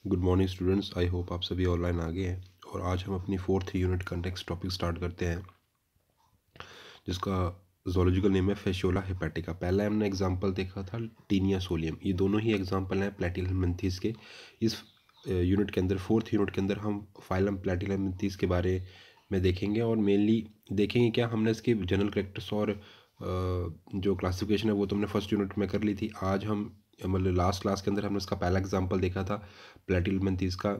Good morning students. I hope आप सभी online आ गए हैं और आज हम अपनी फोर्थ यूनिट का नेक्स्ट टॉपिक स्टार्ट करते हैं जिसका जोलॉजिकल नेम है फेशियोला हेपेटिका। पहला हमने एग्जांपल देखा था टीनिया सोलियम। ये दोनों ही एग्जांपल हैं प्लेटिहेल्मिन्थेस के। इस यूनिट के अंदर फोर्थ यूनिट के अंदर हम फाइलम प्लेटिहेल्मिन्थेस के बारे में देखेंगे और मेनली देखेंगे क्या हमने इसके जनरल कैरेक्टर्स और जो क्लासिफिकेशन है वो तो हमने फर्स्ट यूनिट में कर ली थी। आज हम मतलब लास्ट क्लास के अंदर हमने इसका पहला एग्जांपल देखा था प्लेटिहेल्मिन्थेस का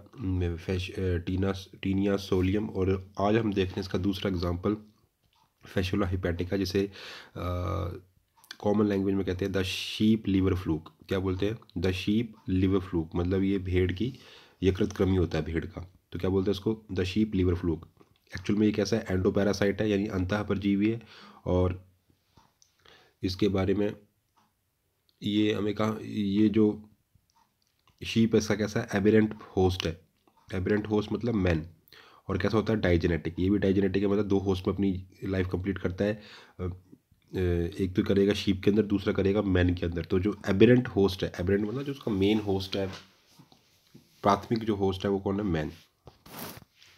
टीनिया सोलियम, और आज हम देख रहे हैं इसका दूसरा एग्जांपल फेशुला हिपैटिका, जिसे कॉमन लैंग्वेज में कहते हैं द शीप लीवर फ्लूक। क्या बोलते हैं? द शीप लीवर फ्लूक, मतलब ये भेड़ की यकृत कृमि होता है भेड़ का, तो क्या बोलते हैं इसको? The sheep liver fluke. Actual में ये कैसा है? एंडोपैरासाइट है, यानी अंतः परजीवी है। और इसके बारे में ये हमें कहा, ये जो शीप ऐसा कैसा है? एबेरेंट होस्ट है। एबेरेंट होस्ट मतलब मैन। और कैसा होता है? डाइजेनेटिक। ये भी डाइजेनेटिक है, मतलब दो होस्ट में अपनी लाइफ कंप्लीट करता है। एक तो करेगा शीप के अंदर, दूसरा करेगा मैन के अंदर। तो जो एबेरेंट होस्ट है, एबेरेंट मतलब जो उसका मेन होस्ट है, प्राथमिक जो होस्ट है वो कौन है? मैन।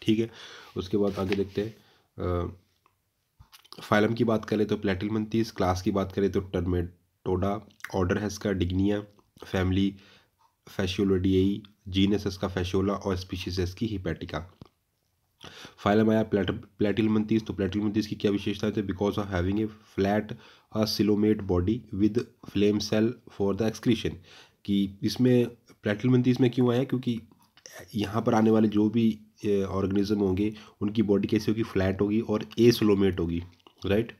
ठीक है, उसके बाद आगे देखते हैं। फाइलम की बात करें तो प्लेटिहेल्मिन्थेस, क्लास की बात करें तो टर्मेटोडा, ऑर्डर है इसका डिग्निया, फैमिली फैशियोलिडेई, जीनस इसका फैशियोला और स्पीशीज है इसकी हिपैटिका। फाइलम आया प्लेटिहेल्मिन्थेस। तो प्लेटिहेल्मिन्थेस की क्या विशेषता है? Because of having a flat coelomate body with flame cell for the excretion. कि इसमें प्लेटिहेल्मिन्थेस में क्यों आया? क्योंकि यहाँ पर आने वाले जो भी ऑर्गेनिज्म होंगे उनकी बॉडी कैसी होगी? फ्लैट होगी और एसिलोमेट होगी, राइट।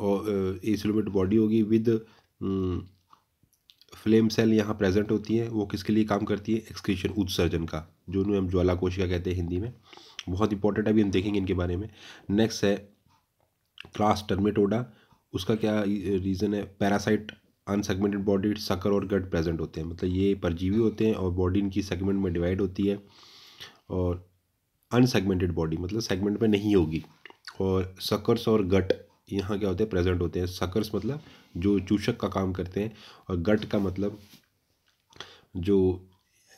और एसिलोमेट बॉडी होगी विद फ्लेम सेल यहाँ प्रेजेंट होती हैं। वो किसके लिए काम करती है? एक्सक्रीशन, उत्सर्जन का, जो हम ज्वाला कोशिका कहते हैं हिंदी में। बहुत इंपॉर्टेंट है, अभी हम देखेंगे इनके बारे में। नेक्स्ट है क्लास टर्मेटोडा। उसका क्या रीज़न है? पैरासाइट, अनसेगमेंटेड बॉडी, सकर और गट प्रेजेंट होते हैं। मतलब ये परजीवी होते हैं और बॉडी इनकी सेगमेंट में डिवाइड होती है। और अनसेगमेंटेड बॉडी मतलब सेगमेंट में नहीं होगी। और सकर्स और गट यहाँ क्या होते हैं? प्रेजेंट होते हैं। सकर्स मतलब जो चूषक का काम करते हैं, और गट का मतलब जो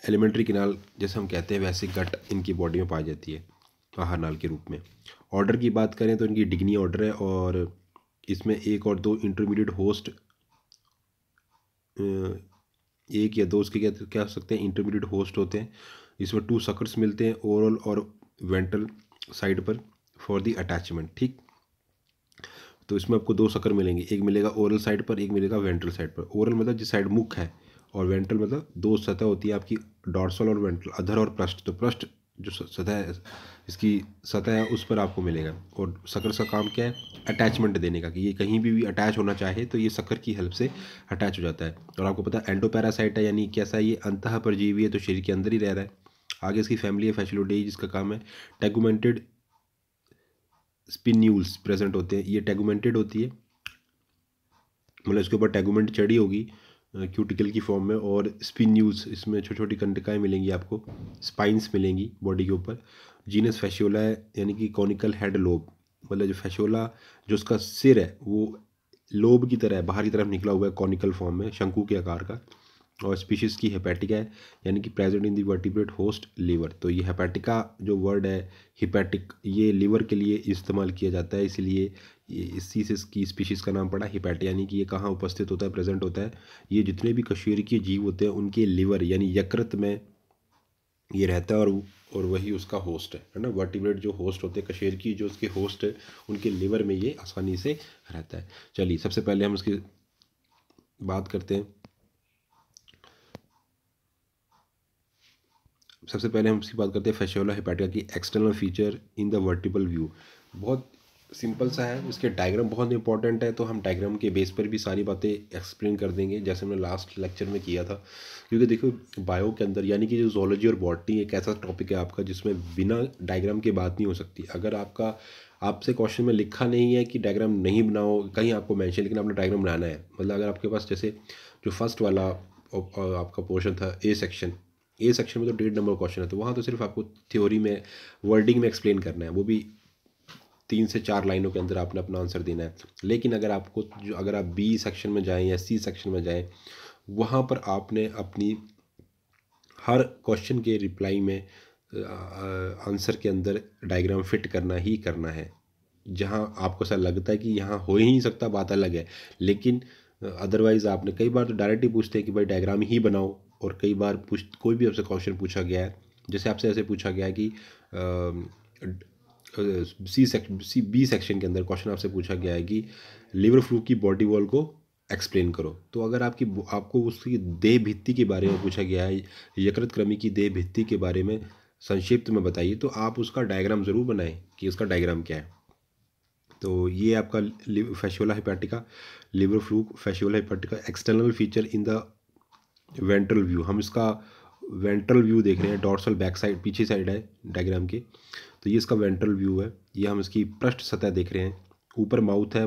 एलिमेंट्री किनाल जैसे हम कहते हैं, वैसे गट इनकी बॉडी में पाई जाती है आहार नाल के रूप में। ऑर्डर की बात करें तो इनकी डिग्नी ऑर्डर है, और इसमें एक और दो इंटरमीडिएट होस्ट, एक या दो उसके क्या क्या हो सकते हैं? इंटरमीडिएट होस्ट होते हैं। इसमें 2 सकर्स मिलते हैं ओरल और वेंट्रल साइड पर फॉर दी अटैचमेंट। ठीक, तो इसमें आपको 2 शक्कर मिलेंगे, एक मिलेगा ओरल साइड पर, एक मिलेगा वेंट्रल साइड पर। ओरल मतलब जिस साइड मुख है, और वेंट्रल मतलब 2 सतह होती है आपकी, डॉर्सल और वेंट्रल, अधर और पृष्ठ। तो पृष्ठ जो सतह है, इसकी सतह है, उस पर आपको मिलेगा। और शक्कर का काम क्या है? अटैचमेंट देने का, कि ये कहीं भी अटैच होना चाहे तो ये शक्कर की हेल्प से अटैच हो जाता है। और आपको पता है एंडोपैरासाइट है, यानी कैसा है? ये अंतः परजीवी है, तो शरीर के अंदर ही रह रहा है। आगे इसकी फैमिली है फैशियोलिडेई, जिसका काम है टेगुमेंटेड स्पिन्यूल्स प्रेजेंट होते हैं। ये टेगुमेंटेड होती है, मतलब इसके ऊपर टेगुमेंट चढ़ी होगी क्यूटिकल की फॉर्म में, और स्पिन्यूल्स, इसमें छोटी छोटी कंटिकाएँ मिलेंगी आपको, स्पाइंस मिलेंगी बॉडी के ऊपर। जीनस फैशियोला है, यानी कि कॉनिकल हेड लोब, मतलब जो फैशियोला जो उसका सिर है वो लोब की तरह है, बाहर की तरफ निकला हुआ है कॉनिकल फॉर्म में, शंकु के आकार का। और स्पीशीज़ की हेपेटिका है, यानी कि present in the vertebrate host liver. तो ये हेपेटिका जो वर्ड है, हिपैटिक, ये लीवर के लिए इस्तेमाल किया जाता है, इसलिए ये इसी से इसकी स्पीशीज़ का नाम पड़ा हिपैट। यानी कि ये कहाँ उपस्थित होता है? प्रेजेंट होता है। ये जितने भी कशेरुकीय जीव होते हैं उनके लीवर यानी यकृत में ये रहता है, और वही उसका होस्ट है ना। वर्टिब्रेट जो होस्ट होते हैं, कशेरुकी जो उसके होस्ट है, उनके लीवर में ये आसानी से रहता है। चलिए, सबसे पहले हम उसकी बात करते हैं। सबसे पहले हम इसकी बात करते हैं फैशियोला हेपेटिका की external feature in the vertebral view. बहुत सिंपल सा है, इसके डायग्राम बहुत इंपॉर्टेंट है, तो हम डायग्राम के बेस पर भी सारी बातें एक्सप्लेन कर देंगे, जैसे हमने लास्ट लेक्चर में किया था। क्योंकि देखो, बायो के अंदर यानी कि जो जोलॉजी और बॉटनी एक ऐसा टॉपिक है आपका जिसमें बिना डायग्राम के बात नहीं हो सकती। अगर आपसे क्वेश्चन में लिखा नहीं है कि डायग्राम नहीं बनाओ, कहीं आपको मेंशन, लेकिन आपने डायग्राम बनाना है। मतलब अगर आपके पास जैसे जो फर्स्ट वाला आपका पोर्शन था, ए सेक्शन में तो 1.5 नंबर क्वेश्चन है, तो वहाँ तो सिर्फ आपको थ्योरी में, वर्डिंग में एक्सप्लेन करना है, वो भी 3 से 4 लाइनों के अंदर आपने अपना आंसर देना है। लेकिन अगर आप बी सेक्शन में जाएं या सी सेक्शन में जाएं, वहाँ पर आपने अपनी हर क्वेश्चन के रिप्लाई में आंसर के अंदर डायग्राम फिट करना ही करना है। जहाँ आपको ऐसा लगता है कि यहाँ हो ही नहीं सकता, बात अलग है, लेकिन अदरवाइज़ आपने कई बार तो डायरेक्ट ही पूछते हैं कि भाई डायग्राम ही बनाओ। और कई बार कोई भी आपसे क्वेश्चन पूछा गया है, जैसे आपसे ऐसे पूछा गया है कि सी बी सेक्शन के अंदर क्वेश्चन आपसे पूछा गया है कि लिवर फ्लू की बॉडी वॉल को एक्सप्लेन करो। तो अगर आपको उसकी देह भित्ति के बारे में पूछा गया है, यकृत कृमि की देह भित्ति के बारे में संक्षिप्त में बताइए, तो आप उसका डायग्राम ज़रूर बनाएं कि उसका डायग्राम क्या है। तो ये आपका fasciola hepatica, liver fluke fasciola hepatica external feature in the ventral view. हम इसका वेंट्रल व्यू देख रहे हैं, डॉर्सल बैक साइड पीछे साइड है डायग्राम के, तो ये इसका वेंट्रल व्यू है। ये हम इसकी पृष्ठ सतह देख रहे हैं। ऊपर माउथ है,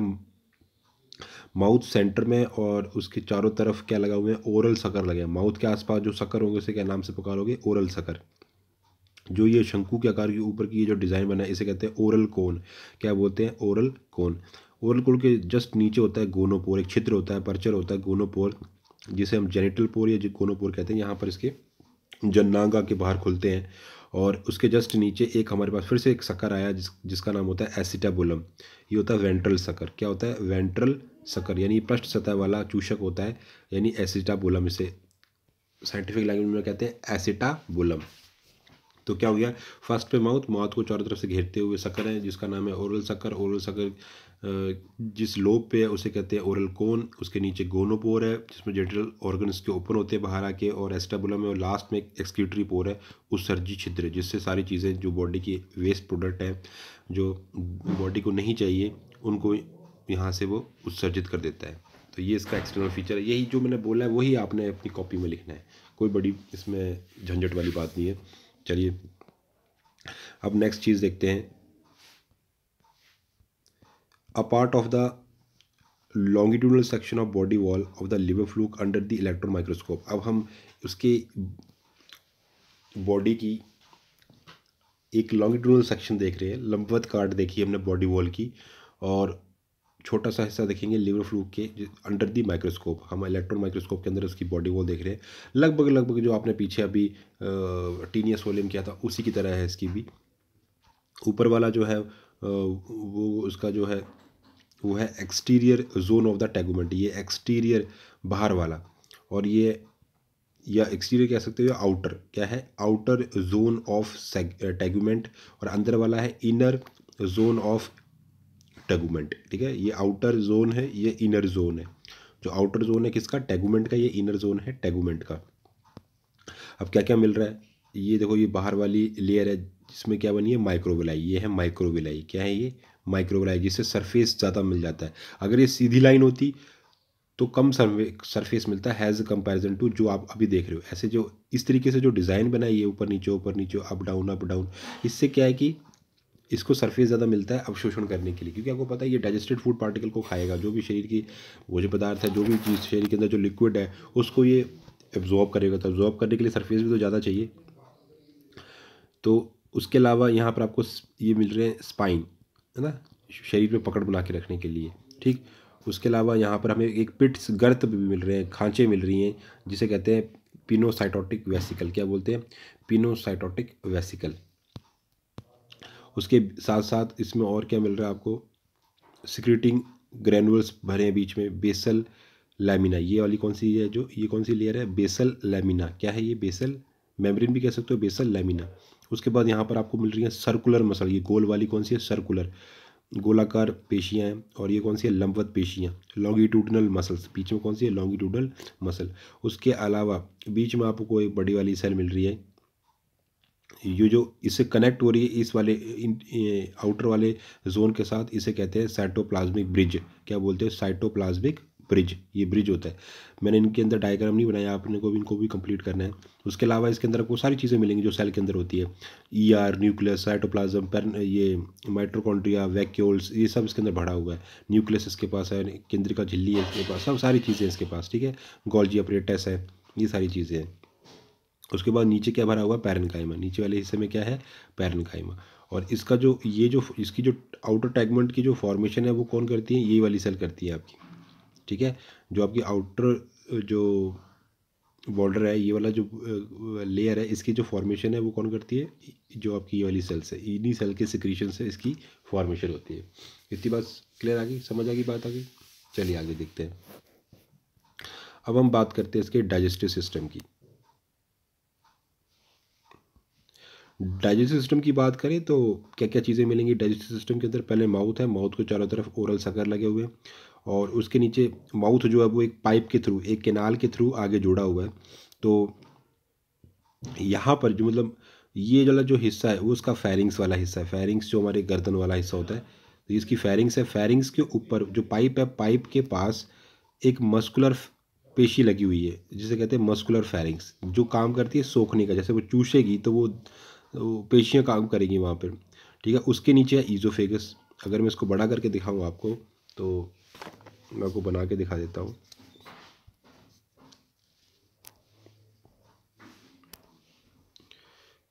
माउथ सेंटर में, और उसके चारों तरफ क्या लगा हुआ है, ओरल सकर लगे हैं। माउथ के आसपास जो सकर होंगे उसे क्या नाम से पुकारोगे, ओरल सकर। जो ये शंकु के आकार के ऊपर की ये जो डिज़ाइन बना है इसे कहते हैं ओरल कोन। क्या बोलते हैं, ओरल कोन। ओरल कोन के जस्ट नीचे होता है गोनोपोर, एक छिद्र होता है, पर्चर होता है गोनोपोर, जिसे हम जेनिटल पोर या गोनोपोर कहते हैं। यहाँ पर इसके जन्नांग के बाहर खुलते हैं, और उसके जस्ट नीचे एक हमारे पास फिर से एक सकर आया जिसका नाम होता है एसिटाबुलम। ये होता है वेंट्रल सकर। क्या होता है, वेंट्रल सकर, यानी पृष्ठ सतह वाला चूषक होता है, यानी एसिटाबुलम। इसे साइंटिफिक लैंग्वेज में कहते हैं एसिटाबुलम। तो क्या हो गया, फर्स्ट पे माउथ, माउथ को चारों तरफ से घेरते हुए सकर है जिसका नाम है ओरल सकर। ओरल सकर जिस लोब पे है उसे कहते हैं ओरल कोन। उसके नीचे गोनोपोर है जिसमें जेनिटल ऑर्गन्स के ओपन होते हैं बाहर आके, और एस्टेबुलम है, और लास्ट में एक एक्सक्रीटरी पोर है, उत्सर्जी छिद्र, जिससे सारी चीज़ें जो बॉडी की वेस्ट प्रोडक्ट है जो बॉडी को नहीं चाहिए उनको यहाँ से वो उत्सर्जित कर देता है। तो ये इसका एक्सटर्नल फीचर है। यही जो मैंने बोला है वही आपने अपनी कॉपी में लिखना है, कोई बड़ी इसमें झंझट वाली बात नहीं है। चलिए अब नेक्स्ट चीज़ देखते हैं। A part of the longitudinal section of body wall of the liver fluke under the electron microscope. अब हम उसके बॉडी की एक लॉन्गिट्यूडनल सेक्शन देख रहे हैं, लंबवत काट देखी हमने बॉडी वॉल की, और छोटा सा हिस्सा देखेंगे लिवर फ्लूक के अंडर दी माइक्रोस्कोप। हम इलेक्ट्रॉन माइक्रोस्कोप के अंदर उसकी बॉडी वॉल देख रहे हैं। लगभग लगभग जो आपने पीछे अभी टीनियस वॉल्यूम किया था उसी की तरह है इसकी भी। ऊपर वाला जो है वो उसका जो है वो है एक्सटीरियर जोन ऑफ द टैगुमेंट। ये एक्सटीरियर बाहर वाला, और ये या एक्सटीरियर कह सकते हो या आउटर, क्या है, आउटर जोन ऑफ टैगुमेंट, और अंदर वाला है इनर जोन ऑफ टैगुमेंट। ठीक है, ये आउटर जोन है, ये इनर जोन है। जो आउटर जोन है किसका, टैगुमेंट का, ये इनर जोन है टैगुमेंट का। अब क्या क्या मिल रहा है, ये देखो, ये बाहर वाली लेयर है जिसमें क्या बनी है, माइक्रोविलाई। ये है माइक्रोविलाई, क्या है ये, माइक्रोविलाई, जिससे सरफेस ज़्यादा मिल जाता है। अगर ये सीधी लाइन होती तो कम सरफेस मिलता है एज कंपैरिजन टू जो आप अभी देख रहे हो। ऐसे जो इस तरीके से जो डिज़ाइन बना है, ये ऊपर नीचे अप डाउन, इससे क्या है कि इसको सरफेस ज़्यादा मिलता है अवशोषण करने के लिए, क्योंकि आपको पता है ये डाइजेस्टेड फूड पार्टिकल को खाएगा। जो भी शरीर की वो जो पदार्थ है, जो भी चीज़ शरीर के अंदर जो लिक्विड है उसको ये एब्जॉर्ब करेगा। तो एब्जॉर्ब करने के लिए सरफेस भी तो ज़्यादा चाहिए। तो उसके अलावा यहाँ पर आपको ये मिल रहे हैं स्पाइन, है ना, शरीर में पकड़ बना के रखने के लिए। ठीक, उसके अलावा यहाँ पर हमें एक पिट्स गर्त भी मिल रहे हैं, खांचे मिल रही हैं, जिसे कहते हैं पिनोसाइटोटिक वेसिकल। क्या बोलते हैं, पिनोसाइटोटिक वेसिकल। उसके साथ साथ इसमें और क्या मिल रहा है आपको, सिक्रेटिंग ग्रैनुअल्स भरे हैं बीच में, बेसल लैमिना। ये वाली कौन सी है, जो ये कौन सी लेयर है, बेसल लैमिना। क्या है ये, बेसल मेम्ब्रेन भी कह सकते हो, बेसल लैमिना। उसके बाद यहाँ पर आपको मिल रही है सर्कुलर मसल। ये गोल वाली कौन सी है, सर्कुलर, गोलाकार पेशियाँ हैं। और ये कौन सी है, लंबवत पेशियाँ, लॉन्गिट्यूडनल मसल्स। बीच में कौन सी है, लॉन्गिट्यूडनल मसल। उसके अलावा बीच में आपको एक बड़ी वाली सेल मिल रही है, ये जो इससे कनेक्ट हो रही है इस वाले आउटर वाले जोन के साथ, इसे कहते हैं साइटोप्लाज्मिक ब्रिज। क्या बोलते हैं, साइटोप्लाज्मिक ब्रिज। ये ब्रिज होता है। मैंने इनके अंदर डायग्राम नहीं बनाया, आपने को भी इनको भी कंप्लीट करना है। उसके अलावा इसके अंदर आपको सारी चीज़ें मिलेंगी जो सेल के अंदर होती है, ईआर, न्यूक्लियस, साइटोप्लाज्म, ये माइटोकॉन्ड्रिया, वैक्यूल्स, ये सब इसके अंदर भरा हुआ है। न्यूक्लियस इसके पास है, केंद्रिका झिल्ली है इसके पास, सब सारी चीज़ें इसके पास। ठीक है, गोल्जी अपरेटस है, ये सारी चीज़ें हैं। उसके बाद नीचे क्या भरा हुआ, पैरेन्काइमा। नीचे वाले हिस्से में क्या है, पैरेन्काइमा। और इसका जो ये जो इसकी जो आउटर टैगमेंट की जो फॉर्मेशन है वो कौन करती है, ये वाली सेल करती है आपकी। ठीक है, जो आपकी आउटर जो बॉर्डर है, ये वाला जो लेयर है, इसकी जो फॉर्मेशन है वो कौन करती है? जो आपकी ये वाली सेल्स है, इन्हीं सेल के सिक्रीशन से इसकी फॉर्मेशन होती है। इतनी बात क्लियर आ गई, समझ आ गई बात आ गई? चलिए आगे देखते हैं। अब हम बात करते हैं इसके डाइजेस्टिव सिस्टम की। डाइजेस्टिव सिस्टम की बात करें तो क्या क्या चीज़ें मिलेंगी डाइजेस्टिव सिस्टम के अंदर? पहले माउथ है, माउथ को चारों तरफ ओरल सकर लगे हुए हैं, और उसके नीचे माउथ जो है वो एक पाइप के थ्रू, एक कैनाल के थ्रू आगे जुड़ा हुआ है। तो यहाँ पर जो मतलब ये वाला जो हिस्सा है वो उसका फेरिंग्स वाला हिस्सा है। फेरिंग्स जो हमारे गर्दन वाला हिस्सा होता है, तो इसकी फेरिंग्स है। फेरिंग्स के ऊपर जो पाइप है, पाइप के पास एक मस्कुलर पेशी लगी हुई है जिसे कहते हैं मस्कुलर फेरिंग्स, जो काम करती है सोखने का। जैसे वो चूसेगी तो वो पेशियाँ काम करेंगी वहाँ पर, ठीक है। उसके नीचे है ईजोफेगस। अगर मैं इसको बड़ा करके दिखाऊँ आपको, तो मैं आपको बना के दिखा देता हूँ।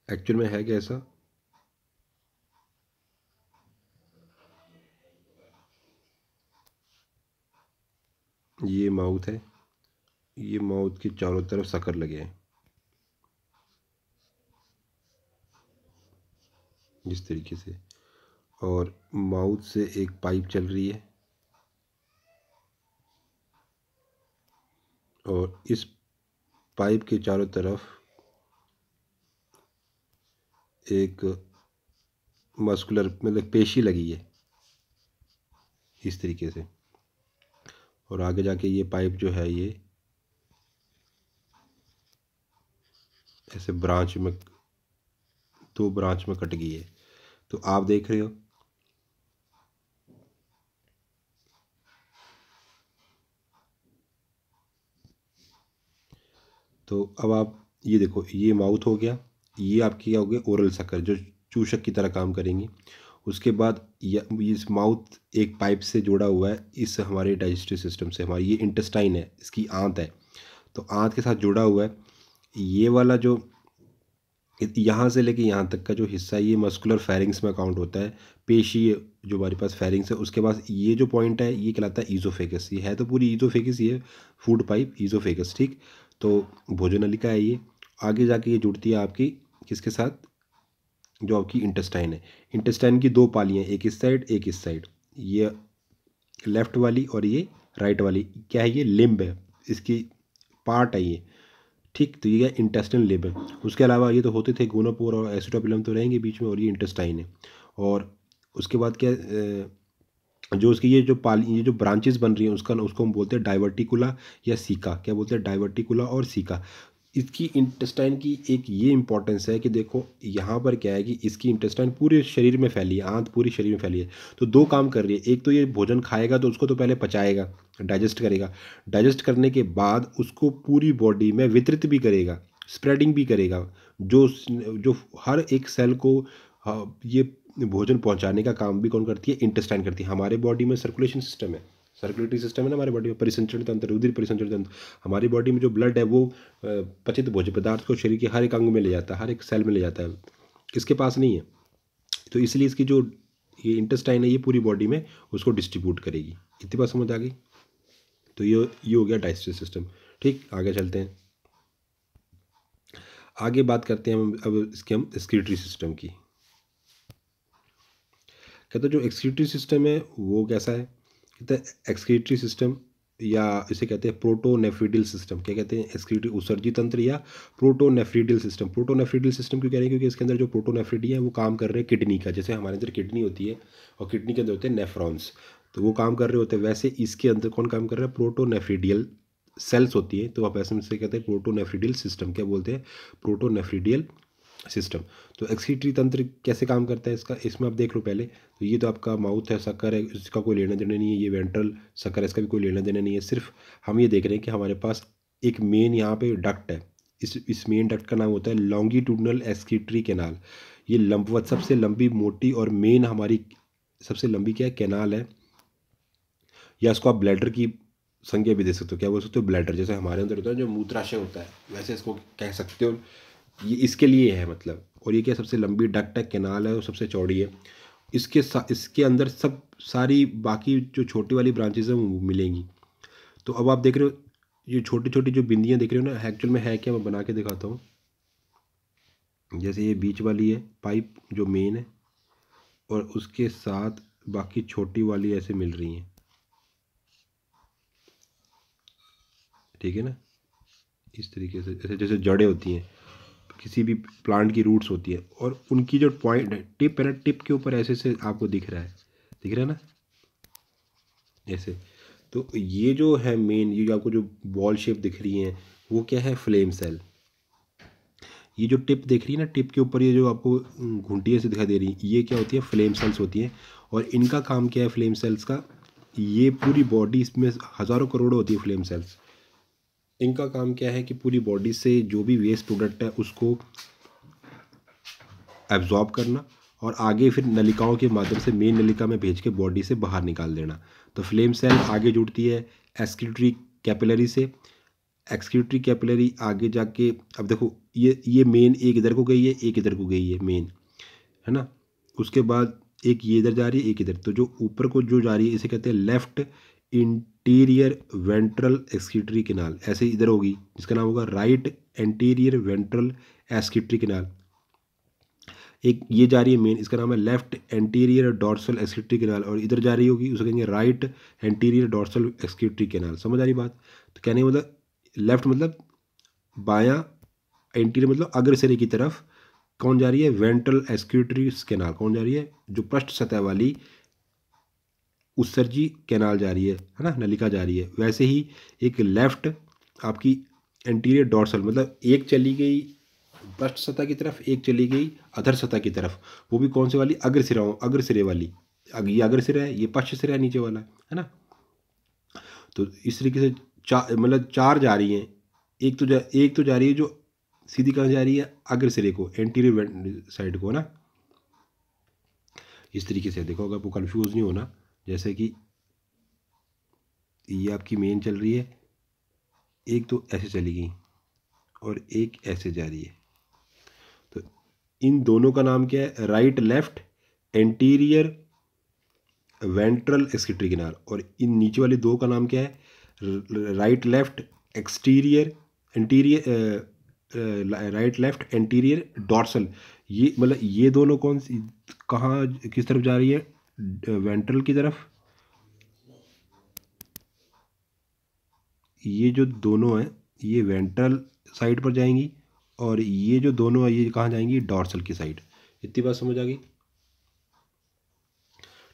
एक्चुअल में है कैसा, ये माउथ है, ये माउथ के चारों तरफ सकर लगे हैं जिस तरीके से, और माउथ से एक पाइप चल रही है, और इस पाइप के चारों तरफ एक मस्कुलर मतलब पेशी लगी है इस तरीके से। और आगे जाके ये पाइप जो है ये ऐसे ब्रांच में, दो ब्रांच में कट गई है। तो आप देख रहे हो, तो अब आप ये देखो, ये माउथ हो गया, ये आपकी क्या हो गया, ओरल सकर जो चूषक की तरह काम करेंगी। उसके बाद इस माउथ एक पाइप से जुड़ा हुआ है इस हमारे डाइजेस्टिव सिस्टम से। हमारी ये इंटेस्टाइन है, इसकी आंत है, तो आंत के साथ जुड़ा हुआ है। ये वाला जो यहाँ से लेके यहाँ तक का जो हिस्सा है ये मस्कुलर फेरिंग्स में काउंट होता है। पेशी जो हमारे पास फेरिंग्स है, उसके पास ये जो पॉइंट है ये कहलाता है ईजोफेगस। ये है तो पूरी ईजोफेगस, ये फूड पाइप ईजोफेगस, ठीक। तो भोजन नलिका है ये। आगे जाके ये जुड़ती है आपकी किसके साथ, जो आपकी इंटेस्टाइन है। इंटेस्टाइन की दो पालियाँ, एक इस साइड एक इस साइड, ये लेफ्ट वाली और ये राइट वाली, क्या है, ये लिम्ब है, इसकी पार्ट है ये, ठीक। तो ये इंटेस्टाइन लिब है। उसके अलावा ये तो होते थे गोनापोर और एसिटोपिलम तो रहेंगे बीच में, और ये इंटेस्टाइन है। और उसके बाद क्या जो उसकी ये जो ब्रांचेस बन रही हैं उसको हम बोलते हैं डाइवर्टिकुला या सीका। क्या बोलते हैं, डाइवर्टिकुला और सीका। इसकी इंटेस्टाइन की एक ये इंपॉर्टेंस है कि देखो यहाँ पर क्या है कि इसकी इंटेस्टाइन पूरे शरीर में फैली है, आंत पूरी शरीर में फैली है। तो दो काम कर रही है, एक तो ये भोजन खाएगा तो उसको तो पहले पचाएगा, डाइजेस्ट करेगा। डाइजेस्ट करने के बाद उसको पूरी बॉडी में वितरित भी करेगा, स्प्रेडिंग भी करेगा। जो जो हर एक सेल को ये भोजन पहुंचाने का काम भी कौन करती है, इंटेस्टाइन करती है। हमारे बॉडी में सर्कुलेशन सिस्टम है, सर्कुलेटरी सिस्टम है ना हमारे बॉडी में, परिसंचरण तंत्र, रुधिर परिसंचरण तंत्र। हमारी बॉडी में जो ब्लड है वो पचित भोज्य पदार्थ को शरीर के हर एक अंग में ले जाता है, हर एक सेल में ले जाता है। इसके पास नहीं है, तो इसलिए इसकी जो ये इंटेस्टाइन है ये पूरी बॉडी में उसको डिस्ट्रीब्यूट करेगी। इतनी बात समझ आ गई? तो ये हो गया डाइजेस्टिव सिस्टम, ठीक। आगे चलते हैं, आगे बात करते हैं हम अब इसके हम एक्सक्रीटरी सिस्टम की। कहते हैं जो एक्सक्रीटरी सिस्टम है वो कैसा है, कहते हैं एक्सक्रीटरी सिस्टम, या इसे कहते हैं प्रोटोनेफ्रिडियल सिस्टम। क्या कहते हैं, एक्सक्रीटरी उत्सर्जी तंत्र या प्रोटोनेफ्रिडियल सिस्टम। प्रोटोनेफ्रिडियल सिस्टम क्यों कह रहे हैं, क्योंकि इसके अंदर जो प्रोटोनेफ्रिडी है वो काम कर रहे हैं किडनी का। जैसे हमारे अंदर किडनी होती है और किडनी के अंदर होते हैं नेफ्रॉन्स, तो वो काम कर रहे होते हैं, वैसे इसके अंदर कौन काम कर रहा है, प्रोटोनेफ्रिडियल सेल्स होती है। तो आप ऐसे में से कहते हैं प्रोटोनेफ्रिडियल सिस्टम। क्या बोलते हैं, प्रोटोनेफ्रिडियल सिस्टम। तो एक्सक्रीटरी तंत्र कैसे काम करता है इसका, इसमें आप देख लो पहले। तो ये तो आपका माउथ है, शक्कर है, इसका कोई लेना देना नहीं है। ये वेंट्रल शक्कर है, इसका भी कोई लेना देना नहीं है। सिर्फ हम ये देख रहे हैं कि हमारे पास एक मेन यहाँ पे डक्ट है। इस मेन डक्ट का नाम होता है लॉन्गिट्यूडनल एक्सक्रीटरी कैनाल। ये लंबवत सबसे लंबी, मोटी और मेन हमारी सबसे लंबी क्या है, कैनाल है। या इसको आप ब्लैडर की संज्ञा भी दे सकते हो। क्या बोल सकते हो, ब्लैडर। जैसे हमारे अंदर होता है जो मूत्राशय होता है, वैसे इसको कह सकते हो। ये इसके लिए है मतलब। और ये क्या, सबसे लंबी डक्ट है, कैनाल है, और सबसे चौड़ी है। इसके अंदर सब सारी बाकी जो छोटी वाली ब्रांचेज हैं वो मिलेंगी। तो अब आप देख रहे हो ये छोटी छोटी जो बिंदियाँ दिख रही हो ना, एक्चुअल में है क्या, मैं बना के दिखाता हूँ। जैसे ये बीच वाली है पाइप जो मेन है, और उसके साथ बाकी छोटी वाली ऐसे मिल रही हैं, ठीक है ना। इस तरीके से जैसे जैसे जड़ें होती हैं, किसी भी प्लांट की रूट्स होती है, और उनकी जो पॉइंट है, टिप है ना, टिप के ऊपर ऐसे से आपको दिख रहा है, दिख रहा है ना ऐसे। तो ये जो है मेन, ये जो आपको जो बॉल शेप दिख रही है, वो क्या है, फ्लेम सेल। ये जो टिप दिख रही है ना, टिप के ऊपर ये जो आपको घुंटियाँ से दिखाई दे रही है, ये क्या होती है, फ्लेम सेल्स होती हैं। और इनका काम क्या है फ्लेम सेल्स का, ये पूरी बॉडी, इसमें हज़ारों करोड़ों होती है फ्लेम सेल्स। इनका काम क्या है कि पूरी बॉडी से जो भी वेस्ट प्रोडक्ट है उसको एब्जॉर्ब करना, और आगे फिर नलिकाओं के माध्यम से मेन नलिका में भेज के बॉडी से बाहर निकाल देना। तो फ्लेम सेल आगे जुड़ती है एक्सक्रीटरी कैपिलरी से। एक्सक्रीटरी कैपिलरी आगे जाके, अब देखो ये मेन एक इधर को गई है, एक इधर को गई है मेन, है ना। उसके बाद एक ये इधर जा रही है, एक इधर। तो जो ऊपर को जो जा रही है इसे कहते हैं left interior ventral excretory canal, ऐसे इधर होगी जिसका नाम होगा right anterior ventral excretory canal. एक ये जा रही है मेन, इसका नाम है left anterior dorsal excretory canal, और इधर जा रही होगी उसको कहेंगे right anterior dorsal excretory canal. समझ आ रही बात। तो कहने का मतलब, लेफ्ट मतलब बायां, एंटीरियर मतलब अग्र सिरे की तरफ कौन जा रही है, वेंट्रल एक्सक्रीटरी कैनाल कौन जा रही है, जो पृष्ठ सतह वाली उत्सर्जी कैनाल जा रही है ना, नलिका जा रही है। वैसे ही एक लेफ्ट आपकी एंटीरियर डॉर्सल, मतलब एक चली गई पृष्ठ सतह की तरफ, एक चली गई अधर सतह की तरफ, वो भी कौन से वाली, अग्र सिरे वाली। ये अग्र सिरा है, ये पश्च सिरा है नीचे वाला, है ना। तो इस तरीके से मतलब चार जा रही हैं। एक तो जा रही है जो सीधी कहाँ जा रही है, अग्र सिरे को, एंटीरियर साइड को, है ना। इस तरीके से देखो, अगर आपको कंफ्यूज नहीं होना, जैसे कि ये आपकी मेन चल रही है, एक तो ऐसे चली गई और एक ऐसे जा रही है। तो इन दोनों का नाम क्या है, right left anterior ventral excretory canal. और इन नीचे वाले दो का नाम क्या है, right left exterior anterior, right left anterior dorsal. ये मतलब ये दोनों कौन सी, कहाँ किस तरफ जा रही है, वेंट्रल की तरफ। ये जो दोनों हैं ये वेंट्रल साइड पर जाएंगी, और ये जो दोनों है ये कहाँ जाएंगी, डॉर्सल की साइड। इतनी बात समझ आ गई,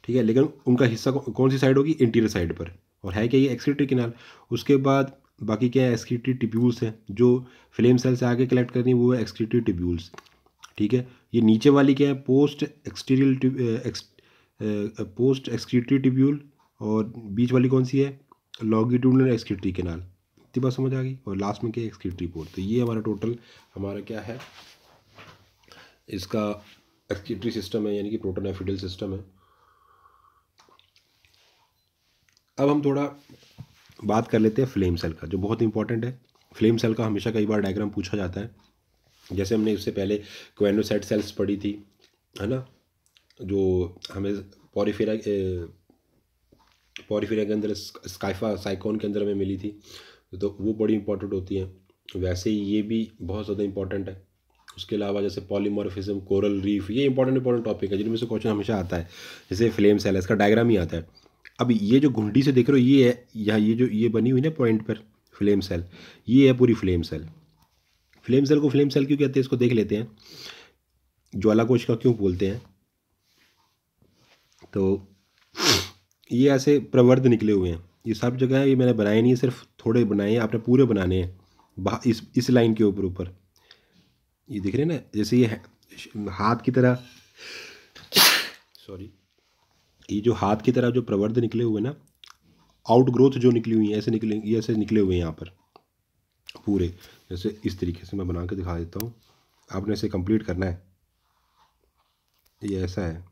ठीक है। लेकिन उनका हिस्सा कौन सी साइड होगी, इंटीरियर साइड पर। और है क्या, ये एक्सक्रीटरी कैनाल। उसके बाद बाकी क्या है, एक्सक्रीटरी टिब्यूल्स हैं जो फ्लेम सेल से आगे कलेक्ट करनी है, वो है एक्सक्रीटरी टिब्यूल्स, ठीक है। ये नीचे वाली क्या है, पोस्ट एक्सक्रीटरी टिब्यूल, और बीच वाली कौन सी है, लॉन्गिट्यूडनल एक्सक्रीटरी कैनाल। इतनी बात समझ आ गई। और लास्ट में क्या है, एक्सक्रीटरी पोर्ट। तो ये हमारा टोटल हमारा क्या है, इसका एक्सक्रीटरी सिस्टम है, यानी कि प्रोटोनेफ्रिडल सिस्टम है। अब हम थोड़ा बात कर लेते हैं फ्लेम सेल का, जो बहुत इंपॉर्टेंट है। फ्लेम सेल का हमेशा कई बार डायग्राम पूछा जाता है। जैसे हमने इससे पहले क्वेनोसाइट सेल्स पढ़ी थी, है ना, जो हमें पॉरीफेरा पॉरीफेरा के अंदर, स्काइफा साइकोन के अंदर हमें मिली थी, तो वो बड़ी इंपॉर्टेंट होती हैं। वैसे ही ये भी बहुत ज़्यादा इंपॉर्टेंट है। उसके अलावा जैसे पॉलीमॉर्फिज्म, कोरल रीफ, ये इंपॉर्टेंट टॉपिक है जिनमें से क्वेश्चन हमेशा आता है। जैसे फ्लेम सेल है, इसका डायग्राम ही आता है। अब ये जो घुंडी से देख रहे हो, ये है यहाँ, ये जो ये बनी हुई ना पॉइंट पर फ्लेम सेल, ये है पूरी फ्लेम सेल। फ्लेम सेल को फ्लेम सेल क्यों कहते हैं, इसको देख लेते हैं। ज्वालाकोश का क्यों बोलते हैं, तो ये ऐसे प्रवर्ध निकले हुए हैं। ये सब जगह है, ये मैंने बनाए नहीं है, सिर्फ थोड़े बनाए हैं, आपने पूरे बनाने हैं। इस लाइन के ऊपर ऊपर ये दिख रहे हैं ना, जैसे ये हाथ की तरह, सॉरी, ये जो हाथ की तरह जो प्रवर्ध निकले हुए ना, आउट ग्रोथ जो निकली हुई है, ऐसे निकले, ये ऐसे निकले हुए हैं यहाँ पर पूरे। जैसे इस तरीके से मैं बना के दिखा देता हूँ, आपने इसे कंप्लीट करना है। ये ऐसा है,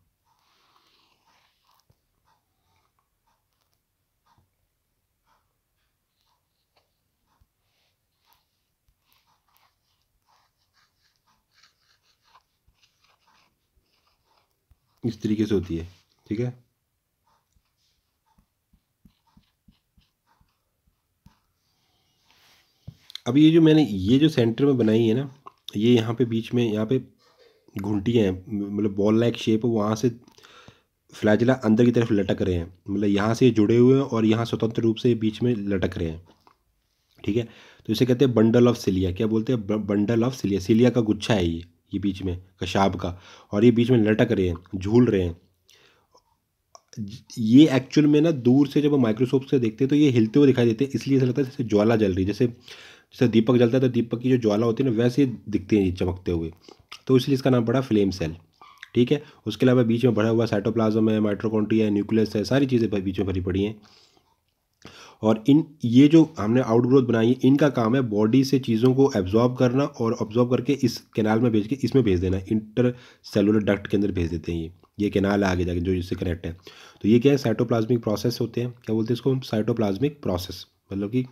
इस तरीके से होती है, ठीक है। अभी ये जो सेंटर में बनाई है ना, ये यहाँ पे बीच में यहाँ पे घुंटियाँ हैं, मतलब बॉल लाइक शेप है, वहाँ से फ्लैजिला अंदर की तरफ लटक रहे हैं, मतलब यहाँ से जुड़े हुए हैं और यहाँ स्वतंत्र रूप से बीच में लटक रहे हैं। ठीक है, तो इसे कहते हैं बंडल ऑफ सिलिया। क्या बोलते हैं? Bundle of cilia. सिलिया का गुच्छा है ये बीच में कशाब का, और ये बीच में लटक रहे हैं, झूल रहे हैं। ये एक्चुअल में ना दूर से जब हम माइक्रोस्कोप से देखते हैं तो ये हिलते हुए दिखाई देते हैं, इसलिए ऐसा लगता है जैसे ज्वाला जल रही है, जैसे जैसे दीपक जलता है तो दीपक की जो ज्वाला होती है ना, वैसे दिखते हैं ये चमकते हुए, तो इसलिए इसका नाम पड़ा फ्लेम सेल। ठीक है, उसके अलावा बीच में भरा हुआ साइटोप्लाज्म है, माइटोकॉन्ड्रिया है, न्यूक्लियस है, सारी चीज़ें बीच में भरी पड़ी हैं। और ये जो हमने आउटग्रोथ बनाई है, इनका काम है बॉडी से चीज़ों को एब्जॉर्ब करना और ऑब्जॉर्ब करके इस कैनाल में भेज के इसमें भेज देना, इंटर सेलुलर डक्ट के अंदर भेज देते हैं ये कैनाल है आगे जाके जो इससे कनेक्ट है। तो ये क्या है? साइटोप्लाज्मिक प्रोसेस होते हैं। क्या बोलते हैं इसको हम? साइटोप्लाज्मिक प्रोसेस, मतलब कि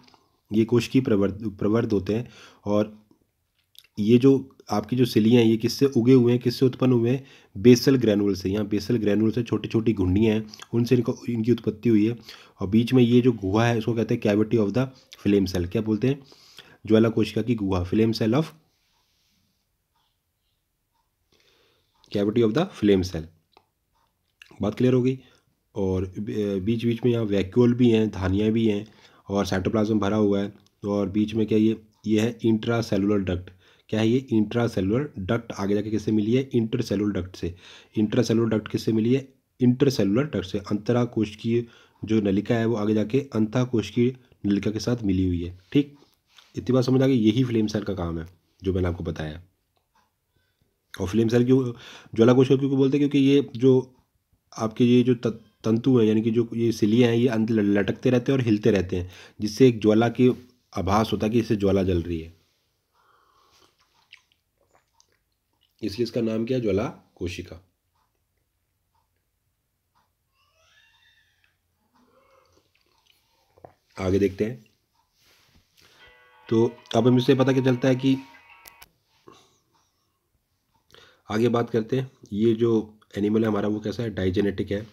ये कोशिकीय प्रवर्ध होते हैं। और ये जो आपकी जो सिलियाँ हैं, ये किससे उगे हुए हैं, किससे उत्पन्न हुए हैं? बेसल ग्रैनुल से। यहाँ बेसल ग्रैनुल से छोटी छोटी घुंडियाँ हैं, उनसे इनकी उत्पत्ति हुई है। और बीच में ये जो गुहा है, इसको कहते हैं cavity of the flame cell. क्या बोलते हैं? ज्वाला कोशिका की गुहा, flame cell of, cavity of the flame cell. बात क्लियर हो गई। और बीच बीच में यहाँ वैक्यूल भी हैं, धानियाँ भी हैं, और साइटोप्लाज्म भरा हुआ है। और बीच में क्या ये है इंट्रा सेलुलर डक्ट। क्या है ये? Intra cellular duct. आगे जाके किससे मिली है? इंटर सेलुलर डक्ट से। इंटर सेलुलर डक्ट किससे मिली है? इंटर सेलुलर डक्ट से। अंतरा कोशिकीय जो नलिका है वो आगे जाके अंतः कोशिकीय नलिका के साथ मिली हुई है। ठीक, इतनी बात समझ आ गई। यही फ्लेम सेल का काम है जो मैंने आपको बताया। और फ्लेम सेल क्यों ज्वाला कोशिका क्यों बोलते हैं? क्योंकि ये जो आपके ये जो तंतु हैं, यानी कि जो ये सिलियाँ हैं, ये अंदर लटकते रहते हैं और हिलते रहते हैं, जिससे एक ज्वाला की आभास होता है कि इससे ज्वाला जल रही है, इसलिए इसका नाम क्या है? ज्वाला कोशिका। आगे देखते हैं। तो अब हमें इससे पता क्या चलता है कि आगे बात करते हैं, ये जो एनिमल है हमारा वो कैसा है? डाइजेनेटिक है।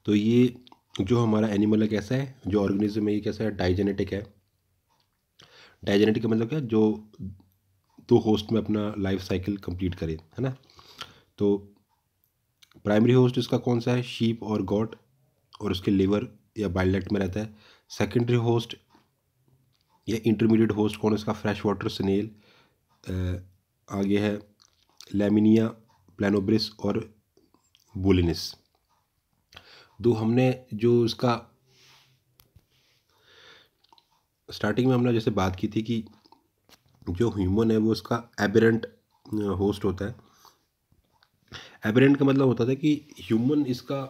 तो ये जो हमारा एनिमल है कैसा है? जो ऑर्गेनिज्म है ये कैसा है? डाइजेनेटिक है। डाइजेनेटिक का मतलब क्या? जो दो होस्ट में अपना लाइफ साइकिल कंप्लीट करे, है ना। तो प्राइमरी होस्ट इसका कौन सा है? शीप और गॉट, और उसके लिवर या बाइल डक्ट में रहता है। सेकेंडरी होस्ट या इंटरमीडिएट होस्ट कौन है इसका? Fresh water snail. आगे है लैमिनिया, प्लानोब्रिस और बुलिनिस। दो हमने जो इसका स्टार्टिंग में हमने जैसे बात की थी कि जो ह्यूमन है वो इसका एबेरेंट होस्ट होता है। एबेरेंट का मतलब होता था कि ह्यूमन इसका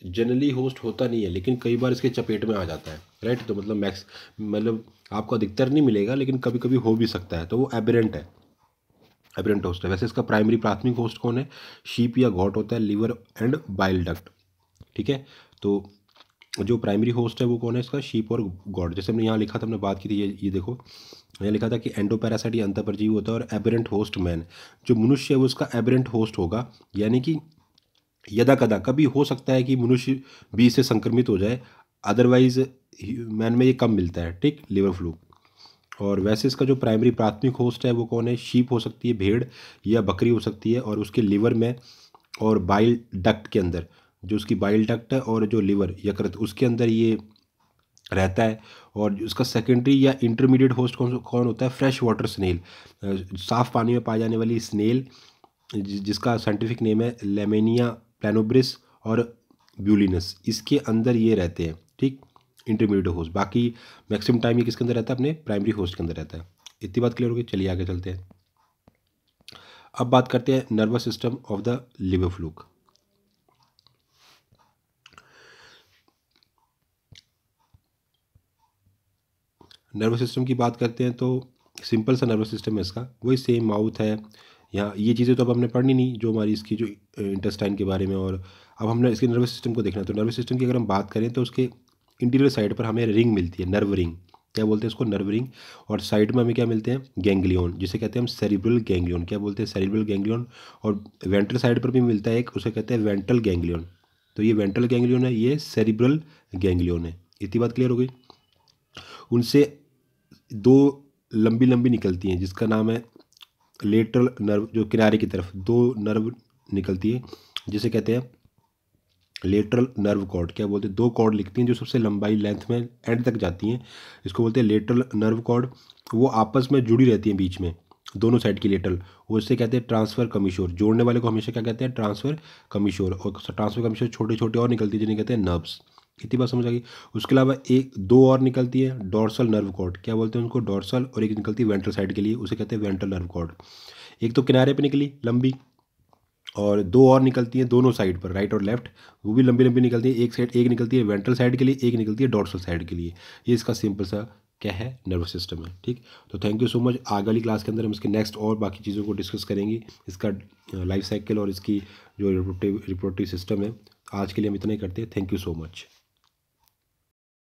जनरली होस्ट होता नहीं है, लेकिन कई बार इसके चपेट में आ जाता है, राइट। तो मतलब आपको अधिकतर नहीं मिलेगा, लेकिन कभी कभी हो भी सकता है, तो वो एबेरेंट है, एबेरेंट होस्ट है। वैसे इसका प्राइमरी प्राथमिक होस्ट कौन है? शीप या गॉट होता है, लिवर एंड बाइल डक्ट। ठीक है, तो जो प्राइमरी होस्ट है वो कौन है इसका? शीप और गॉड। जैसे हमने यहाँ लिखा था, हमने बात की थी, ये देखो यहाँ लिखा था कि एंडोपैरासाइट या अंतःपरजीवी होता है, और एबेरेंट होस्ट मैन, जो मनुष्य है वो उसका एबेरेंट होस्ट होगा। यानी कि यदा कदा कभी हो सकता है कि मनुष्य भी इससे संक्रमित हो जाए, अदरवाइज मैन में ये कम मिलता है। ठीक, लिवर फ्लू। और वैसे इसका जो प्राइमरी प्राथमिक होस्ट है वो कौन है? शीप हो सकती है, भेड़ या बकरी हो सकती है, और उसके लिवर में और बाइल डक्ट के अंदर, जो उसकी बाइल डक्ट है और जो लिवर यकृत, उसके अंदर ये रहता है। और उसका सेकेंडरी या इंटरमीडिएट होस्ट कौन होता है? फ्रेश वाटर स्नेल, साफ पानी में पाई जाने वाली स्नेल, जिसका साइंटिफिक नेम है लेमेनिया प्लानोब्रिस और ब्यूलिनस, इसके अंदर ये रहते हैं। ठीक, इंटरमीडिएट होस्ट। बाकी मैक्सिमम टाइम ये किसके अंदर रहता है? अपने प्राइमरी होस्ट के अंदर रहता है। इतनी बात क्लियर होगी। चलिए आगे चलते हैं। अब बात करते हैं nervous system of the liver fluke. Nervous system की बात करते हैं तो सिंपल सा नर्वस सिस्टम है इसका, वही सेम माउथ है। यहाँ ये चीज़ें तो अब हमने पढ़नी नहीं, जो हमारी इसकी जो इंटेस्टाइन के बारे में। और अब हमने इसके नर्वस सिस्टम को देखना है। तो नर्वस सिस्टम की अगर हम बात करें तो उसके इंटीरियर साइड पर हमें रिंग मिलती है, नर्व रिंग। क्या बोलते हैं इसको? Nerve ring. और साइड में हमें क्या मिलते हैं? गैंग्लियन, जिसे कहते हैं हम सेरिब्रल गैंग्लियन। क्या बोलते हैं? Cerebral ganglion. और वेंट्रल साइड पर भी मिलता है एक, उसे कहते हैं वेंट्रल गैंग्लियन। तो ये वेंट्रल गैंग्लियन है, ये सेरिब्रल गैंग्लियन है। इतनी बात क्लियर हो गई। उनसे दो लंबी लंबी निकलती हैं जिसका नाम है लेटरल नर्व, जो किनारे की तरफ दो नर्व निकलती है जिसे कहते हैं लेटरल नर्व कॉर्ड। क्या बोलते हैं, दो कॉर्ड लिखती हैं जो सबसे लंबाई लेंथ में एंड तक जाती हैं, इसको बोलते हैं लेटरल नर्व कॉर्ड। वो आपस में जुड़ी रहती हैं बीच में, दोनों साइड की लेटरल, वो इससे कहते हैं ट्रांसफर कमीशोर। जोड़ने वाले को हमेशा क्या कहते हैं, ट्रांसफर कमीशोर। और ट्रांसफर कमीशोर छोटे छोटे और निकलती है जिन्हें कहते हैं नर्व्स। इतनी बात समझ आ गई। उसके अलावा एक दो और निकलती है डोर्सल नर्व कॉर्ड। क्या बोलते हैं उनको, डोर्सल, और एक निकलती है वेंट्रल साइड के लिए, उसे कहते हैं वेंट्रल नर्व कॉर्ड। एक तो किनारे पे निकली लंबी, और दो और निकलती हैं दोनों साइड पर, राइट और लेफ्ट, वो भी लंबी लंबी निकलती है। एक साइड, एक निकलती है वेंट्रल साइड के लिए, एक निकलती है डोर्सल साइड के लिए। ये इसका सिंपल सा क्या है, नर्वस सिस्टम है। ठीक, तो थैंक यू सो मच। आगे वाली क्लास के अंदर हम इसके नेक्स्ट और बाकी चीज़ों को डिस्कस करेंगे, इसका लाइफ साइकिल और इसकी जो रिप्रोडक्टिव सिस्टम है। आज के लिए हम इतना ही करते हैं। Thank you so much.